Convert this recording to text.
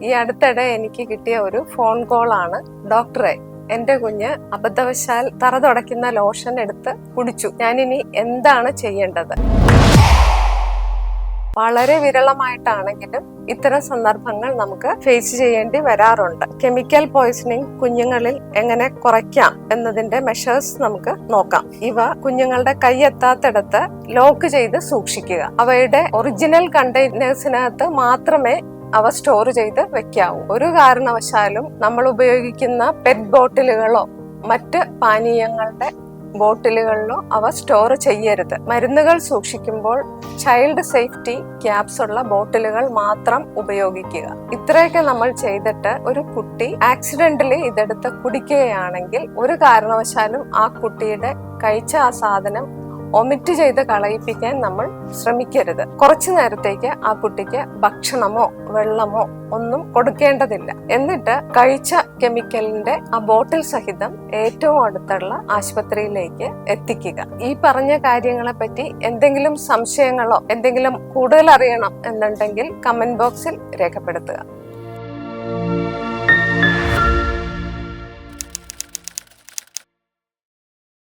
ഈ അടുത്തിടെ എനിക്ക് കിട്ടിയ ഒരു ഫോൺ കോൾ ആണ്. ഡോക്ടറെ, എന്റെ കുഞ്ഞ് അബദ്ധവശാൽ തറ തുടയ്ക്കുന്ന ലോഷൻ എടുത്ത് കുടിച്ചു. ഞാനിനി എന്താണ് ചെയ്യേണ്ടത്? വളരെ വിരളമായിട്ടാണെങ്കിലും ഇത്തരം സന്ദർഭങ്ങൾ നമുക്ക് ഫേസ് ചെയ്യേണ്ടി വരാറുണ്ട്. കെമിക്കൽ പോയ്സണിങ് കുഞ്ഞുങ്ങളിൽ എങ്ങനെ കുറയ്ക്കാം എന്നതിന്റെ മെഷേഴ്സ് നമുക്ക് നോക്കാം. ഇവ കുഞ്ഞുങ്ങളുടെ കൈയെത്താത്തിടത്ത് ലോക്ക് ചെയ്ത് സൂക്ഷിക്കുക. അവയുടെ ഒറിജിനൽ കണ്ടെയ്നേഴ്സിനകത്ത് മാത്രമേ അവ സ്റ്റോർ ചെയ്ത് വെക്കാവൂ. ഒരു കാരണവശാലും നമ്മൾ ഉപയോഗിക്കുന്ന പെറ്റ് ബോട്ടിലുകളോ മറ്റ് പാനീയങ്ങളുടെ ബോട്ടിലുകളിലോ അവ സ്റ്റോർ ചെയ്യരുത്. മരുന്നുകൾ സൂക്ഷിക്കുമ്പോൾ ചൈൽഡ് സേഫ്റ്റി ക്യാപ്സ് ഉള്ള ബോട്ടിലുകൾ മാത്രം ഉപയോഗിക്കുക. ഇത്രയൊക്കെ നമ്മൾ ചെയ്തിട്ട് ഒരു കുട്ടി ആക്സിഡന്റലി ഇതെടുത്ത് കുടിക്കുകയാണെങ്കിൽ ഒരു കാരണവശാലും ആ കുട്ടിയുടെ കഴിച്ച ആ സാധനം ഒമിറ്റ് ചെയ്ത് കളയിപ്പിക്കാൻ നമ്മൾ ശ്രമിക്കരുത്. കുറച്ചു നേരത്തേക്ക് ആ കുട്ടിക്ക് ഭക്ഷണമോ വെള്ളമോ ഒന്നും കൊടുക്കേണ്ടതില്ല. എന്നിട്ട് കഴിച്ച കെമിക്കലിന്റെ ആ ബോട്ടിൽ സഹിതം ഏറ്റവും അടുത്തുള്ള ആശുപത്രിയിലേക്ക് എത്തിക്കുക. ഈ പറഞ്ഞ കാര്യങ്ങളെ പറ്റി എന്തെങ്കിലും സംശയങ്ങളോ എന്തെങ്കിലും കൂടുതൽ അറിയണം എന്നുണ്ടെങ്കിൽ കമന്റ് ബോക്സിൽ രേഖപ്പെടുത്തുക.